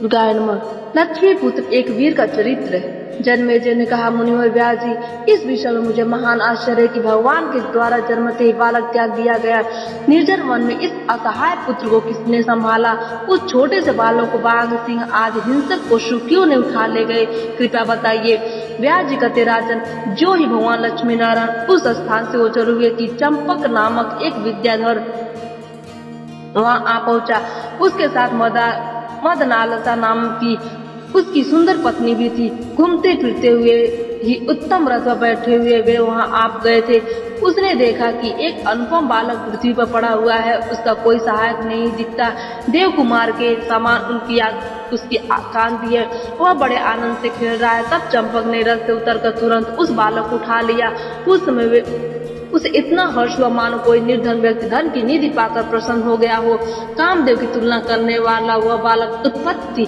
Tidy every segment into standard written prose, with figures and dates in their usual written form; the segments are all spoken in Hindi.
गायनमर लक्ष्मी पुत्र एक वीर का चरित्र है। जन्मेजय ने कहा, मुनिवर व्यास जी, इस विषय में मुझे महान आश्चर्य है कि भगवान के द्वारा जन्मते ही बालक त्याग दिया गया। निर्जन वन में इस असहाय पुत्र को किसने संभाला? उस छोटे से बालक को बाघ, सिंह आदि हिंसक पशु क्यों नहीं उठा ले गए? कृपया बताइए। व्यास जी कहते, राजन, जो ही भगवान लक्ष्मी नारायण उस स्थान से ओझल हुए कि चंपक नामक एक विद्याधर वहां आ पहुंचा। उसके साथ मदनालसा नाम की उसकी सुंदर पत्नी भी थी। घूमते फिरते हुए ही उत्तम रथ पर बैठे हुए वे वहां आप गए थे। उसने देखा कि एक अनुपम बालक पृथ्वी पर पड़ा हुआ है, उसका कोई सहायक नहीं दिखता। देव कुमार के समान उसकी कांति है, वह बड़े आनंद से खेल रहा है। तब चंपक ने रथ से उतरकर तुरंत उस बालक को उठा लिया। उस समय उसे इतना हर्ष हुआ मानो कोई निर्धन व्यक्ति धन की निधि पाकर प्रसन्न हो गया हो। कामदेव की तुलना करने वाला वह बालक उत्पत्ति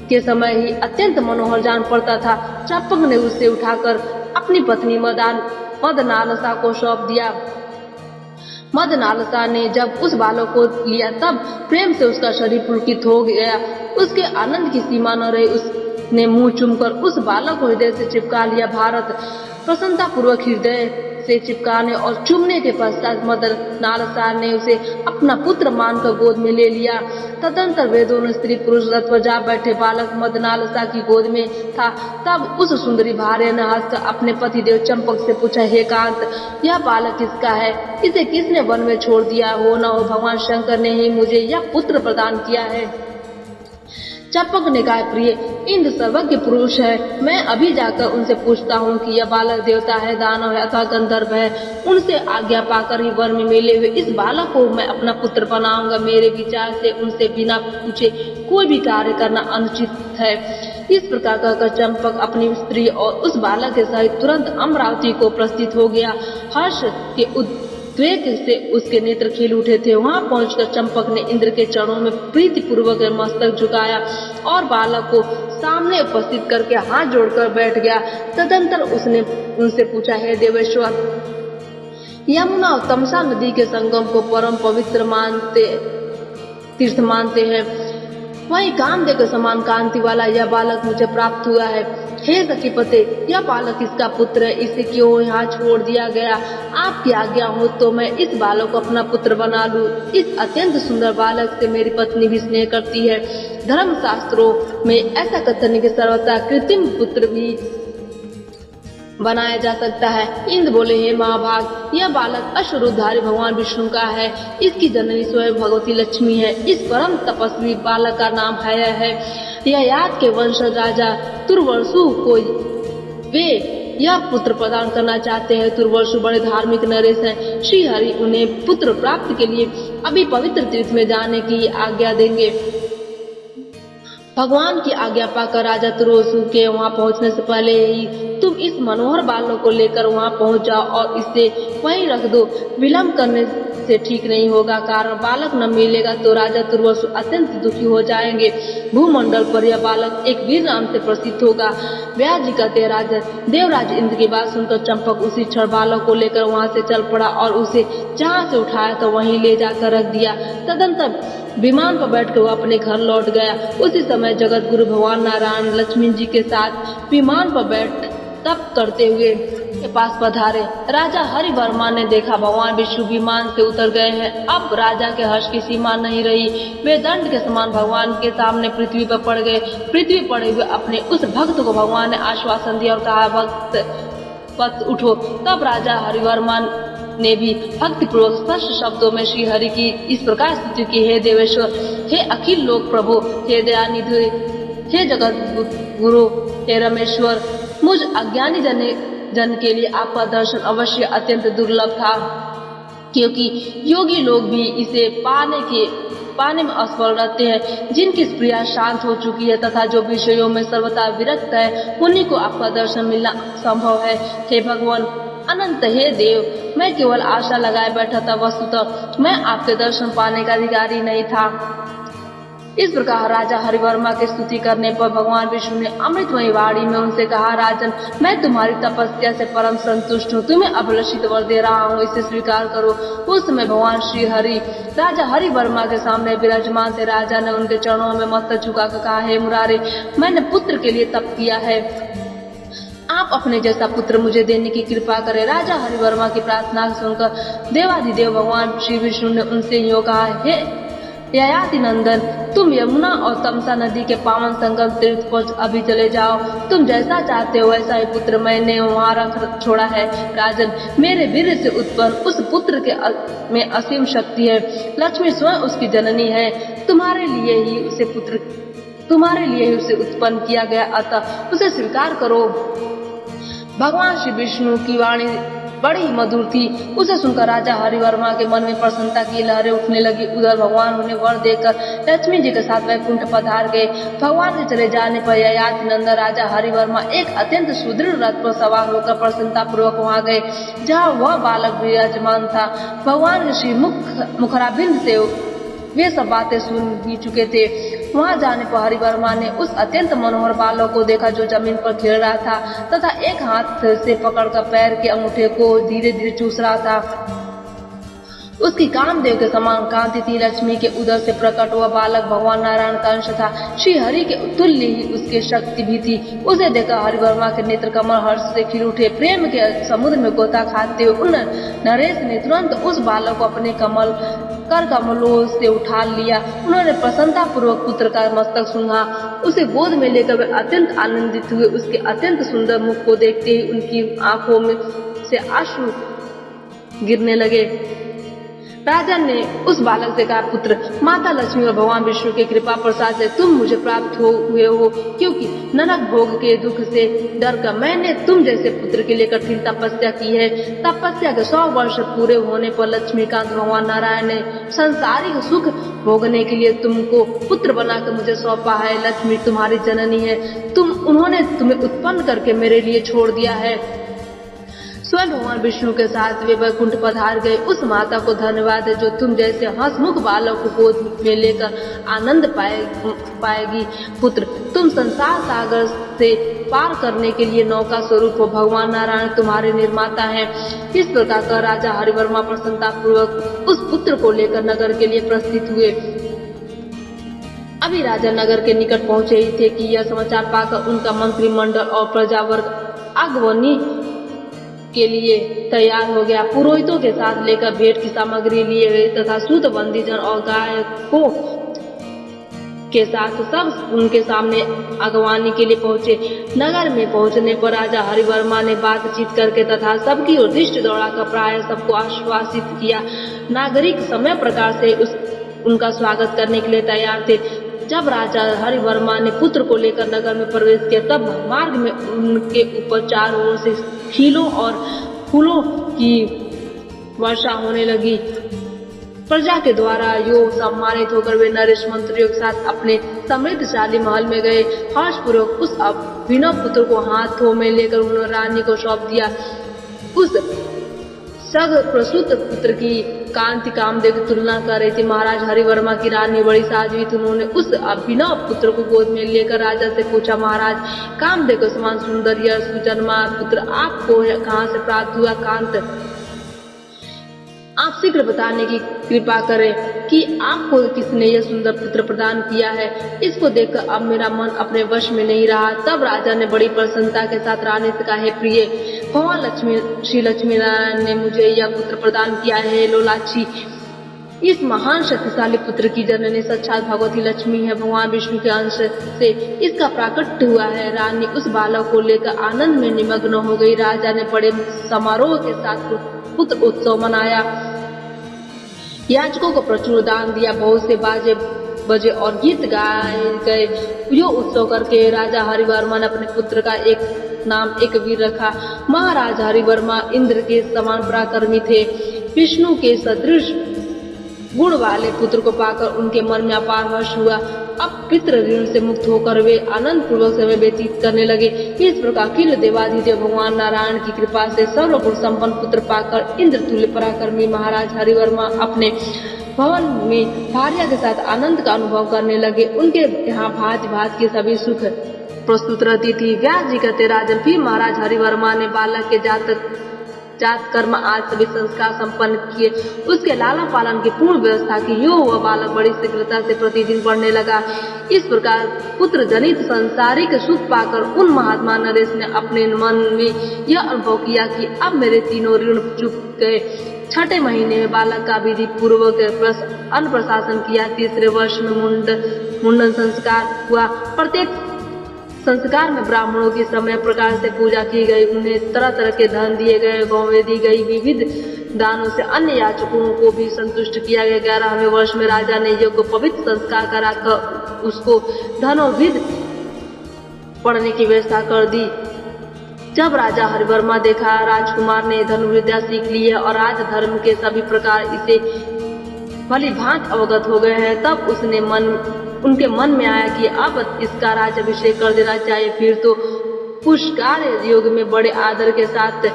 के समय ही अत्यंत मनोहर जान पड़ता था। चंपक ने उसे उठाकर अपनी पत्नी मदनालसा को सौंप दिया। मदनालसा ने जब उस बालक को लिया तब प्रेम से उसका शरीर पुलकित हो गया। उसके आनंद की सीमा न रही। उसने मुंह चूमकर उस बालक को हृदय से चिपका लिया। भारत प्रसन्नता पूर्वक हृदय से चिपकाने और चूमने के पश्चात मदनालसा ने उसे अपना पुत्र मानकर गोद में ले लिया। तदंतर वे दोनों स्त्री पुरुष रथ पर जा बैठे। बालक मदनालसा की गोद में था। तब उस सुंदरी भार्या ने हंसकर अपने पति देव चंपक से पूछा, हे कांत, यह बालक किसका है? इसे किसने वन में छोड़ दिया? हो न हो भगवान शंकर ने ही मुझे यह पुत्र प्रदान किया है। चंपक ने कहा, प्रिय, इंद्र सर्वज्ञ पुरुष है। मैं अभी जाकर उनसे पूछता हूँ कि यह बालक देवता है, दानव है अथवा गंधर्व है। उनसे आज्ञा पाकर ही वन में मिले हुए इस बालक को मैं अपना पुत्र बनाऊंगा। मेरे विचार से उनसे बिना पूछे कोई भी कार्य करना अनुचित है। इस प्रकार कहकर चंपक अपनी स्त्री और उस बालक के सहित तुरंत अमरावती को प्रस्थित हो गया। हर्ष के उद्वेग से उसके नेत्र खिल उठे थे। वहां पहुंचकर चंपक ने इंद्र के चरणों में प्रीति पूर्वक मस्तक झुकाया और बालक को सामने उपस्थित करके हाथ जोड़कर बैठ गया। तदंतर उसने उनसे पूछा, हे देवेश्वर, यमुना और तमसा नदी के संगम को परम पवित्र तीर्थ मानते हैं। वहीं कामदेव के समान कांति वाला यह बालक मुझे प्राप्त हुआ है। हे सखीपते, यह बालक इसका पुत्र है। इसे क्यों यहाँ छोड़ दिया गया? आपकी आज्ञा हो तो मैं इस बालक को अपना पुत्र बना लूं। इस अत्यंत सुंदर बालक से मेरी पत्नी भी स्नेह करती है। धर्म शास्त्रों में ऐसा कथन है कि सर्वथा कृत्रिम पुत्र भी बनाया जा सकता है। इंद्र बोले, हे महाभाग, यह बालक अश्वरूपधारी भगवान विष्णु का है। इसकी जननी स्वयं भगवती लक्ष्मी है। इस परम तपस्वी बालक का नाम हय है। यह याद के वंशज राजा तुर्वसु को वे यह पुत्र प्रदान करना चाहते हैं। तुर्वसु बड़े धार्मिक नरेश हैं। श्री हरि उन्हें पुत्र प्राप्ति के लिए अभी पवित्र तीर्थ में जाने की आज्ञा देंगे। भगवान की आज्ञा पाकर राजा तुर्वसु के वहां पहुंचने से पहले ही तुम इस मनोहर बालक को लेकर वहां पहुंच जाओ और इसे वहीं रख दो। विलंब करने से ठीक नहीं होगा, कारण बालक न मिलेगा तो राजा तुर्वसु अत्यंत दुखी हो जाएंगे। भूमंडल पर यह बालक एक वीर नाम से प्रसिद्ध होगा। व्यास जी कहते, राजा देवराज इंद्र की बात सुनकर चंपक उसी क्षण बालक को लेकर वहां से चल पड़ा और उसे जहां से उठाया तो वहीं ले जाकर रख दिया। तदंतर विमान पर बैठकर वह अपने घर लौट गया। उसी समय जगत गुरु भगवान नारायण लक्ष्मी जी के साथ विमान पर बैठ तप करते हुए के पास पधारे। राजा हरिवर्मा ने देखा भगवान विष्णु विमान से उतर गए हैं। अब राजा के हर्ष की सीमा नहीं रही। वे दंड के समान भगवान के सामने पृथ्वी पर पड़ गए। पृथ्वी पड़े हुए अपने उस भक्त को भगवान ने आश्वासन दिया और कहा, भक्त उठो। तब राजा हरिवर्मा ने भी भक्ति पूर्वक स्पष्ट शब्दों में श्री हरि की इस प्रकार स्तुति की, हे देवेश्वर, हे अखिल लोक प्रभु, हे दयानिधि, हे जगत गुरु, हे रमेश्वर, मुझ अज्ञानी जन के लिए आपका दर्शन अवश्य अत्यंत दुर्लभ था, क्योंकि योगी लोग भी इसे पाने में असफल रहते हैं। जिनकी स्प्रिया शांत हो चुकी है तथा जो विषयों में सर्वथा विरक्त है, उन्हीं को आपका दर्शन मिलना संभव है। हे भगवान अनंत, हे देव, मैं केवल आशा लगाए बैठा था, वस्तुतः मैं आपके दर्शन पाने का अधिकारी नहीं था। इस प्रकार राजा हरिवर्मा की स्तुति करने पर भगवान विष्णु ने अमृतमयी वाणी में उनसे कहा, राजन, मैं तुम्हारी तपस्या से परम संतुष्ट हूँ, तुम्हें अभिलषित वर दे रहा हूँ, इसे स्वीकार करो। उस समय भगवान श्री हरि राजा हरिवर्मा के सामने विराजमान थे। राजा ने उनके चरणों में मस्तक झुकाकर कहा, हे मुरारे, मैंने पुत्र के लिए तप किया है, आप अपने जैसा पुत्र मुझे देने की कृपा करें। राजा हरिवर्मा की प्रार्थना सुनकर देवाधिदेव भगवान श्री विष्णु ने उनसे यूँ कहा, हे ययाति नंदन, तुम यमुना और तमसा नदी के पावन संगम तीर्थ पर अभी चले जाओ। तुम जैसा चाहते हो वैसा ही पुत्र मैंने वहाँ रख छोड़ा है। राजन, मेरे वीर्य से उत्पन्न उस पुत्र के में असीम शक्ति है। लक्ष्मी स्वयं उसकी जननी है। तुम्हारे लिए ही उसे उत्पन्न किया गया, अतः उसे स्वीकार करो। भगवान श्री विष्णु की वाणी बड़ी मधुर थी। उसे सुनकर राजा हरिवर्मा के मन में प्रसन्नता की लहरें उठने लगी। उधर भगवान उन्हें वर देकर लक्ष्मी जी के साथ वैकुंठ पधार गए। भगवान के चले जाने पर ययाति नंदन राजा हरिवर्मा एक अत्यंत सुदृढ़ रथ पर सवार होकर प्रसन्नता पूर्वक वहाँ गए जहाँ वह बालक विराजमान था। भगवान के श्री मुखराबिंद से वे सब बातें सुन ही चुके थे। वहाँ जाने पर हरिवर्मा ने उस अत्यंत मनोहर बालक को देखा जो जमीन पर खेल रहा था तथा एक हाथ से पकड़कर पैर के अंगूठे को धीरे धीरे चूस रहा था। उसकी कामदेव के समान कांति थी। लक्ष्मी के उदर से प्रकट हुआ बालक भगवान नारायण का अंश था। श्री हरि के तुल्य ही उसकी शक्ति भी थी। उसे देखकर हरिवर्मा के नेत्र कमल हर्ष से खिल उठे। प्रेम के समुद्र में गोता खाते हुए उन नरेश ने तुरंत उस बालक को अपने कमलों से उठा लिया। उन्होंने प्रसन्नता पूर्वक पुत्र का मस्तक सूंघा। उसे गोद में लेकर वे अत्यंत आनंदित हुए। उसके अत्यंत सुंदर मुख को देखते ही उनकी आंखों में से आंसू गिरने लगे। राजा ने उस बालक से कहा, पुत्र, माता लक्ष्मी और भगवान विष्णु की कृपा प्रसाद से तुम मुझे प्राप्त हुए हो, क्योंकि नरक भोग के दुख से डरकर मैंने तुम जैसे पुत्र के लिए कठिन तपस्या की है। तपस्या के 100 वर्ष पूरे होने पर लक्ष्मीकांत भगवान नारायण ने संसारिक सुख भोगने के लिए तुमको पुत्र बनाकर मुझे सौंपा है। लक्ष्मी तुम्हारी जननी है। उन्होंने तुम्हें उत्पन्न करके मेरे लिए छोड़ दिया है। स्वयं भगवान विष्णु के साथ वे वैकुंठ पधार गए। उस माता को धन्यवाद है जो तुम जैसे हंसमुख बालक को गोद में लेकर आनंद पाएगी। पुत्र, तुम संसार सागर से पार करने के लिए नौका स्वरूप हो। भगवान नारायण तुम्हारे निर्माता हैं। इस प्रकार का राजा हरिवर्मा प्रसन्नता पूर्वक उस पुत्र को लेकर नगर के लिए प्रस्थित हुए। अभी राजा नगर के निकट पहुंचे ही थे कि यह समाचार पाकर उनका मंत्रिमंडल और प्रजावर्ग आगमनी के लिए तैयार हो गया। पुरोहितों के साथ लेकर भेंट की सामग्री लिए गए तथा सूत बंदीजन और गायकों के साथ सब उनके सामने अगवानी के लिए पहुंचे। नगर में पहुंचने पर राजा हरिवर्मा ने बातचीत करके तथा सबकी ओर दृष्टि दौड़ाकर प्राय सबको आश्वासित किया। नागरिक समय प्रकार से उनका स्वागत करने के लिए तैयार थे। जब राजा हरिवर्मा ने पुत्र को लेकर नगर में प्रवेश किया तब मार्ग में उनके ऊपर चारों ओर से खीलों और फूलों की वर्षा होने लगी। प्रजा के द्वारा यो सम्मानित होकर वे नरेश मंत्रियों के साथ अपने समृद्धशाली महल में गए। हर्षपूर्वक उस अभिनव पुत्र को हाथों में लेकर उन्होंने रानी को सौंप दिया। उस सग प्रसूत पुत्र की कांति कामदेव की तुलना कर रही थी। महाराज हरिवर्मा की रानी बड़ी साध्वी थी। उन्होंने उस अभिनव पुत्र को गोद में लेकर राजा से पूछा, महाराज, कामदेव के समान सुंदर यह सुजन्मा पुत्र आपको कहाँ से प्राप्त हुआ? कांत, आप शीघ्र बताने की कृपा करें कि आपको किसने यह सुंदर पुत्र प्रदान किया है। इसको देखकर अब मेरा मन अपने वश में नहीं रहा। तब राजा ने बड़ी प्रसन्नता के साथ रानी से कहा, हे प्रिय, भगवान श्री लक्ष्मी नारायण ने मुझे यह पुत्र प्रदान किया है। लोलाक्षी, इस महान शक्तिशाली पुत्र की जननी साक्षात भगवती लक्ष्मी है। भगवान विष्णु के अंश से इसका प्राकट्य हुआ है। रानी उस बालक को लेकर आनंद में निमग्न हो गई। राजा ने बड़े समारोह के साथ पुत्र उत्सव मनाया। याचकों को प्रचुर दान दिया। बहुत से बाजे बजे और गीत गाए गए। यो उत्सव करके राजा हरिवर्मा ने अपने पुत्र का नाम एक वीर रखा। महाराज हरिवर्मा इंद्र के समान पराक्रमी थे। विष्णु के सदृश गुण वाले पुत्र को पाकर उनके मन में अपार हर्ष हुआ। अब पितृ ऋण से मुक्त होकर वे आनंद पूर्वक समय व्यतीत करने लगे। इस प्रकार किल देवाधिदेव भगवान नारायण की कृपा से सर्वगुण संपन्न पुत्र पाकर इंद्र तुल्य पराक्रमी महाराज हरिवर्मा अपने भवन में भार्या के साथ आनंद का अनुभव करने लगे। उनके यहाँ भांति भांति की सभी सुख प्रस्तुत रहती थी। व्यास जी कहते राजन, फिर महाराज हरिवर्मा ने बालक के जात कर्म आज सभी संस्कार संपन्न किए, उसके लालन पालन की पूर्ण व्यवस्था की। यो वह बालक बड़ी शीघ्रता से प्रतिदिन बढ़ने लगा। इस प्रकार पुत्र जनित सांसारिक सुख पाकर उन महात्मा नरेश ने अपने मन में यह अनुभव किया कि अब मेरे तीनों ऋण चुक गए। छठे महीने में बालक का विधि पूर्वक अन्नप्राशन किया। तीसरे वर्ष में मुंडन संस्कार हुआ। प्रत्येक संस्कार में ब्राह्मणों की समय प्रकार से पूजा की गई। उन्हें तरह तरह के धन दिए गए, गौवें दी गई। विविध दानों से अन्य याचकों को भी संतुष्ट किया गया। 11वें वर्ष में राजा ने यज्ञ को पवित्र संस्कार कराकर उसको धनोविद पढ़ने की व्यवस्था कर दी। जब राजा हरिवर्मा देखा राजकुमार ने धनुर्विद्या सीख ली है और राजधर्म के सभी प्रकार इसे भली भांति अवगत हो गए हैं, तब उनके मन में आया कि अब इसका राज्याभिषेक कर देना चाहिए। फिर तो पुष्कर योग में बड़े आदर के साथ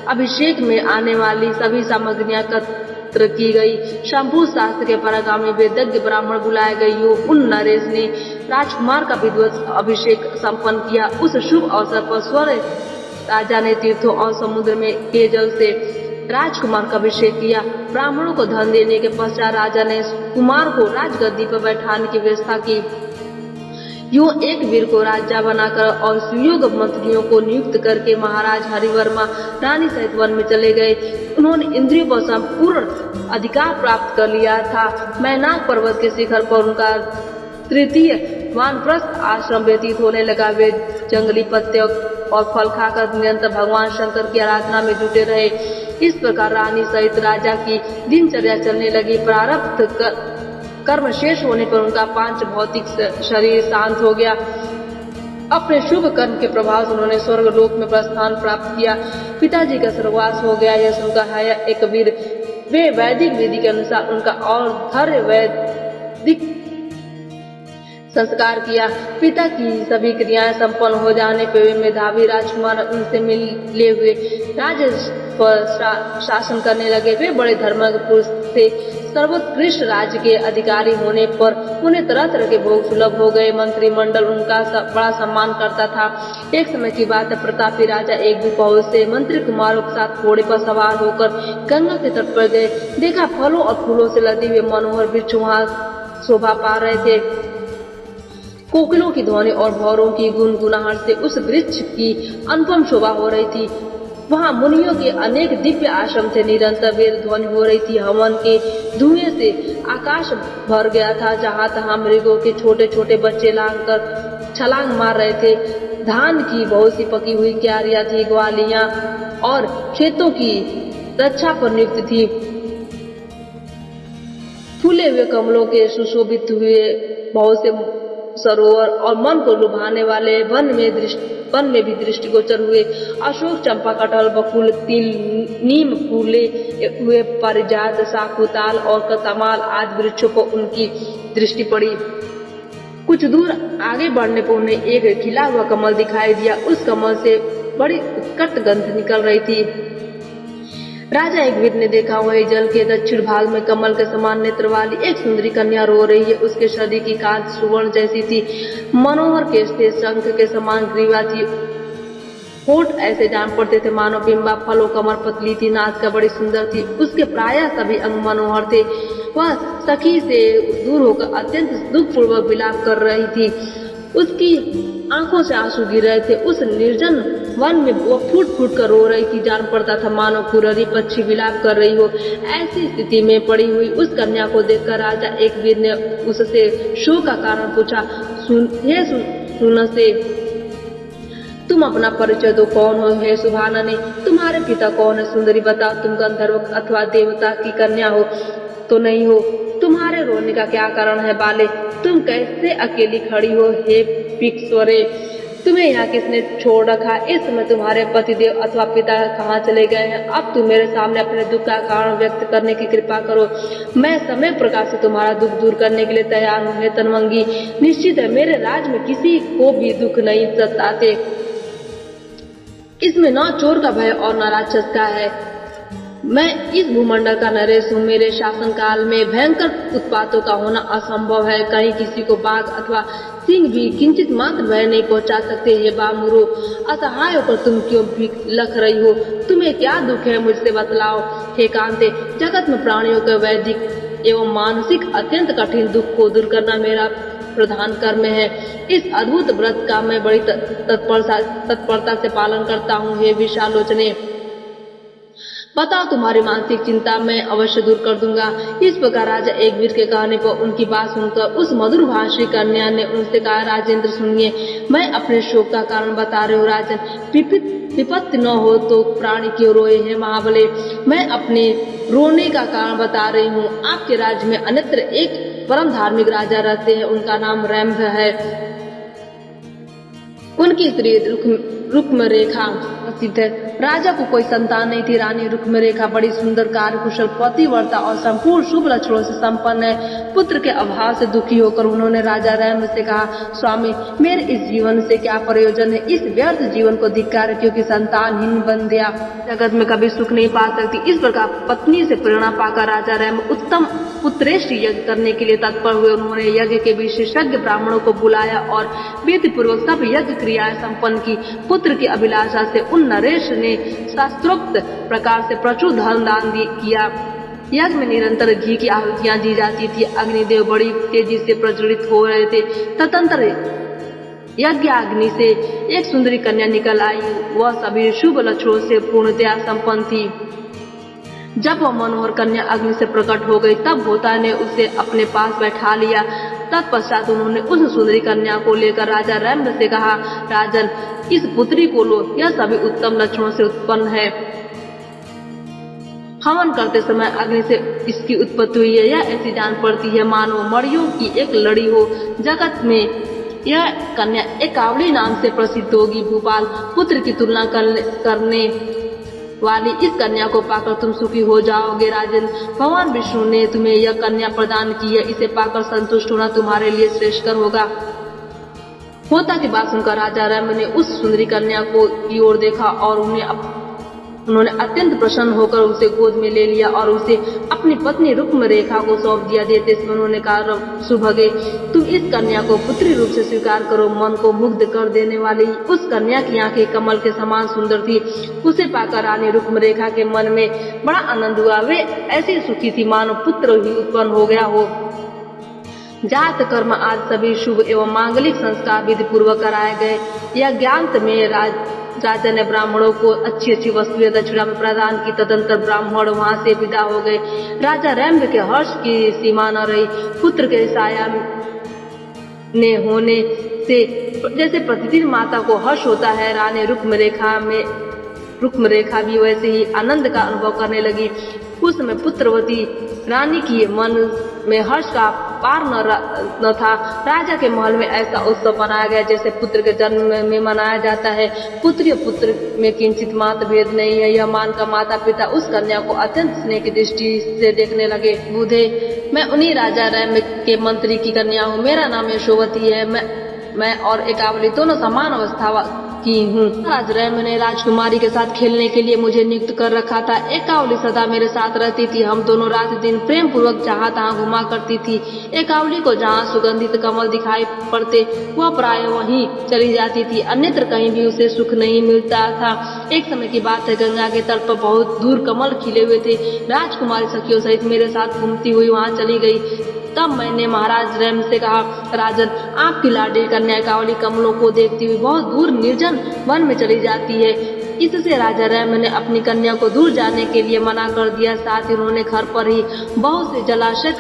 अभिषेक में आने वाली सभी सामग्रियां एकत्र की गई। शंभु शास्त्र के परागामी वेदज्ञ ब्राह्मण बुलाए गए। उन नरेश ने राजकुमार का विधिवत अभिषेक संपन्न किया। उस शुभ अवसर पर स्वर्ग राजा ने तीर्थों और समुद्र में के जल से राजकुमार का अभिषेक किया। ब्राह्मणों को धन देने के पश्चात राजा ने कुमार को राजगद्दी पर बैठाने की व्यवस्था की। यूं एक वीर को राजा बनाकर और सुयोग्य मंत्रियों को नियुक्त करके महाराज हरिवर्मा रानी सहित वन में चले गए। उन्होंने इंद्रियों पर संपूर्ण अधिकार प्राप्त कर लिया था। मैनाक पर्वत के शिखर पर उनका तृतीय वानप्रस्थ आश्रम व्यतीत होने लगा। वे जंगली पत्ते और फल खाकर निरंतर भगवान शंकर की आराधना में जुटे रहे। इस प्रकार रानी सहित राजा की दिनचर्या चलने लगी। प्रारब्ध कर्म शेष होने पर उनका पांच भौतिक शरीर शांत हो गया। अपने शुभ कर्म के प्रभाव से उन्होंने स्वर्ग लोक में प्रस्थान प्राप्त किया। पिताजी का स्वर्गवास हो गया। यह सुनकर है एक वीर वे वैदिक विधि के अनुसार उनका और धैर्य वैदिक संस्कार किया। पिता की सभी क्रियाएं संपन्न हो जाने पर वे मेधावी राजकुमार उनसे मिले हुए राज्य पर शासन करने लगे। वे बड़े धर्म पुरुष थे। सर्वोत्कृष्ट राज्य के अधिकारी होने पर उन्हें तरह तरह के भोग सुलभ हो गए। मंत्रिमंडल उनका बड़ा सम्मान करता था। एक समय की बात है, प्रतापी राजा एक दिन बहुत से मंत्री कुमारों के साथ घोड़े पर सवार होकर गंगा के तट पर गए। देखा फलों और फूलों से लदे हुए मनोहर वृक्ष वहाँ शोभा पा रहे थे। कोकिलों की ध्वनि और भौरों की गुनगुनाहट से उस वृक्ष की अनुपम शोभा हो रही थी। वहाँ मुनियों के अनेक दिव्य आश्रम थे। निरंतर वेद ध्वनि हो रही थी। हवन के धुएं से आकाश भर गया था। जहाँ तहाँ मृगों के छोटे छोटे बच्चे लांघकर छलांग मार रहे थे। धान की बहुत सी पकी हुई क्यारियां थी। ग्वालियां और खेतों की रक्षा पर नियुक्त थी। फूले हुए कमलों के सुशोभित हुए बहुत से सरोवर और मन को लुभाने वाले वन में भी दृष्टिगोचर हुए। अशोक, चंपा, कटहल, बकुल, तिल, नीम फूले हुए पारिजात, साकुताल और कतमाल आदि वृक्षों पर उनकी दृष्टि पड़ी। कुछ दूर आगे बढ़ने पर उन्हें एक खिला हुआ कमल दिखाई दिया। उस कमल से बड़ी उत्कट गंध निकल रही थी। राजा एक वीर ने देखा, वही जल के दक्षिण भाग में कमल के समान नेत्र वाली एक सुंदरी कन्या रो रही है। उसके शरीर की कांति सुवर्ण जैसी थी। मनोहर केश थे, शंख के समान ग्रीवा थी। होठ ऐसे जान पड़ते थे मानो बिंबा। फलों कमर पतली थी। नाच का बड़ी सुंदर थी। उसके प्रायः सभी अंग मनोहर थे। वह सखी से दूर होकर अत्यंत दुखपूर्वक विलाप कर रही थी। उसकी आंखों से आंसू गिर रहे थे। उस निर्जन वन में वो फूट फूट कर रो रही थी। जान पड़ता था मानो कुररी पक्षी विलाप कर रही हो। ऐसी स्थिति में पड़ी हुई उस कन्या को देखकर राजा एक वीर ने उससे शोक का कारण पूछा। सुन से तुम अपना परिचय दो, कौन हो? हे सुभानने, तुम्हारे पिता कौन है? सुंदरी बताओ, तुम गंधर्व अथवा देवता की कन्या हो तो नहीं हो? तुम्हारे रोने का क्या कारण है? बाले, तुम कैसे अकेली खड़ी हो? हे पिक्स्वरे, तुम्हें यहाँ किसने छोड़ रखा? इस समय तुम्हारे पतिदेव अथवा पिता कहाँ चले गए हैं? अब तुम मेरे सामने अपने दुख का कारण व्यक्त करने की कृपा करो। मैं समय प्रकार से तुम्हारा दुख दूर करने के लिए तैयार हूँ। हे तनवंगी, निश्चित है मेरे राज में किसी को भी दुख नहीं सताते। इसमें न चोर का भय और न राक्षस का है। मैं इस भूमंडल का नरेश हूँ। मेरे शासनकाल में भयंकर उत्पातों का होना असंभव है। कहीं किसी को बाघ अथवा सिंह भी किंचित मात्र भय नहीं पहुंचा सकते। हे बामुरो, असहाय होकर तुम क्यों भी लख रही हो? तुम्हें क्या दुख है, मुझसे बतलाओ। हे कांते, जगत में प्राणियों के वैदिक एवं मानसिक अत्यंत कठिन दुख को दूर करना मेरा प्रधान कर्म है। इस अद्भुत व्रत का मैं बड़ी तत्परता से पालन करता हूँ। हे विशालोचने, बताओ, तुम्हारी मानसिक चिंता मैं अवश्य दूर कर दूंगा। इस प्रकार राजा एक वीर के कहने पर उनकी बात सुनकर उस मधुर भाषी कन्या ने उनसे कहा, राजेंद्र सुनिए, मैं अपने शोक का कारण बता रही हूँ। राजन, विपत्ति न हो तो प्राणी क्यों रोए हैं महाबले? मैं अपने रोने का कारण बता रही हूँ। आपके राज्य में अन्यत्र एक परम धार्मिक राजा रहते हैं, उनका नाम रैम्भ है। उनकी स्त्री रुक्मरेखा प्रसिद्ध है। राजा को कोई संतान नहीं थी। रानी रुक्मरेखा बड़ी सुंदर, कार्यकुशल, पतिव्रता और संपूर्ण शुभ लक्षणों से संपन्न है। पुत्र के अभाव से दुखी होकर उन्होंने राजा रैम्भ से कहा, स्वामी, मेरे इस जीवन से क्या प्रयोजन है? इस व्यर्थ जीवन को धिक्कार, क्योंकि संतानहीन बंध्या जगत में कभी सुख नहीं पा सकती। इस प्रकार पत्नी से प्रेरणा पाकर राजा रैम्भ उत्तम पुत्रेष्टि यज्ञ करने के लिए तत्पर हुए। उन्होंने यज्ञ के विशेषज्ञ ब्राह्मणों को बुलाया और विधि पूर्वक सब यज्ञ क्रियाएं संपन्न की। पुत्र की अभिलाषा से उन नरेश ने शास्त्रोक्त प्रकार से प्रचुर धन दान किया। यज्ञ में निरंतर घी की आहुतियां दी जाती थी। अग्निदेव बड़ी तेजी से प्रज्वलित हो रहे थे। तदनंतर यज्ञ अग्नि से एक सुंदरी कन्या निकल आई। वह सभी शुभ लक्षणों से पूर्णतया संपन्न थी। जब वह मनोहर कन्या अग्नि से प्रकट हो गई, तब होता ने उसे अपने पास बैठा लिया। तत्पश्चात उन्होंने उस सुंदरी कन्या को लेकर राजा रैम्भ से कहा, राजन, इस पुत्री को लो, यह सभी उत्तम लक्षणों से उत्पन्न है। हवन करते समय अग्नि से इसकी उत्पत्ति हुई है। यह ऐसी जान पड़ती है मानो मड़ियों की एक लड़ी हो। जगत में यह कन्या एकावली नाम से प्रसिद्ध होगी। भूपाल, पुत्र की तुलना करने वाली इस कन्या को पाकर तुम सुखी हो जाओगे। राजन, भगवान विष्णु ने तुम्हें यह कन्या प्रदान की है। इसे पाकर संतुष्ट होना तुम्हारे लिए श्रेष्ठकर होगा। होता की बात सुनकर राजा रैम्भ ने उस सुंदरी कन्या की ओर देखा और उन्होंने अत्यंत प्रसन्न होकर उसे गोद में ले लिया और उसे अपनी पत्नी रुक्मरेखा को सौंप दिया। देते समय उन्होंने कहा, सुभगे, तुम इस कन्या को पुत्री रूप से स्वीकार करो। मन को मुग्ध कर देने वाली उस कन्या की आंखें कमल के समान सुंदर थी। उसे पाकर रानी रुक्मरेखा के मन में बड़ा आनंद हुआ। वे ऐसी सुखी थी मानो पुत्र ही उत्पन्न हो गया हो। जात कर्म आदि सभी शुभ एवं मांगलिक संस्कार विधि पूर्वक कराए गए। यज्ञांत में राजा ने ब्राह्मणों को अच्छी अच्छी वस्तुएं दक्षिणा में प्रदान की। तदंतर ब्राह्मण वहां से विदा हो गए। राजा रैम्भ के हर्ष की सीमा न रही। पुत्र के साया ने होने से जैसे प्रतिदिन माता को हर्ष होता है, रानी रुक्मरेखा भी वैसे ही आनंद का अनुभव करने लगी। उस समय पुत्रवती रानी की मन में हर्ष का पार न था। राजा के महल में ऐसा उत्सव मनाया गया जैसे पुत्र के जन्म में मनाया जाता है। पुत्री और पुत्र में किंचित मात्र भेद नहीं है। यह मानकर माता पिता उस कन्या को अत्यंत स्नेह की दृष्टि से देखने लगे। बूढ़े, मैं उन्हीं राजा रैम्भ के मंत्री की कन्या हूँ। मेरा नाम यशोवती है। मैं और एकावली दोनों समान अवस्था की हूँ। राज रैम्भ ने राजकुमारी के साथ खेलने के लिए मुझे नियुक्त कर रखा था। एकावली सदा मेरे साथ रहती थी। हम दोनों रात दिन प्रेम पूर्वक जहाँ तहाँ घुमा करती थी। एकावली को जहाँ सुगंधित कमल दिखाई पड़ते वह प्राय वहीं चली जाती थी। अन्यत्र कहीं भी उसे सुख नहीं मिलता था। एक समय की बात है, गंगा के तट पर बहुत दूर कमल खिले हुए थे। राजकुमारी सखियों सहित मेरे साथ घूमती हुई वहाँ चली गई। तब मैंने महाराज रैम्भ से कहा, राजन, आपकी लाडली कन्या एकावली कमलों को देखती हुई बहुत दूर निर्जन वन में चली जाती है। इससे राजा रैम्भ ने अपनी कन्या को दूर जाने के लिए मना कर दिया। साथ ही उन्होंने घर पर ही बहुत से जलाशय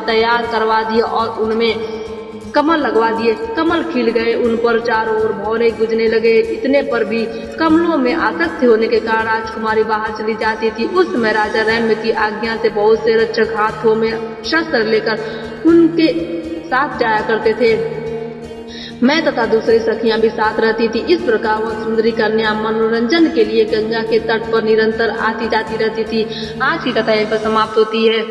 तैयार करवा दिए और उनमें कमल लगवा दिए। कमल खिल गए, उन पर चारों ओर भौरे गुजरने लगे। इतने पर भी कमलों में आसक्ति होने के कारण राजकुमारी बाहर चली जाती थी। उस समय राजा रैम्भ की आज्ञा से बहुत से रक्षक हाथों में शस्त्र लेकर उनके साथ जाया करते थे। मैं तथा दूसरी सखियां भी साथ रहती थी। इस प्रकार वह सुंदरी कन्या मनोरंजन के लिए गंगा के तट पर निरंतर आती जाती रहती थी। आज की कथा यहीं पर समाप्त होती है।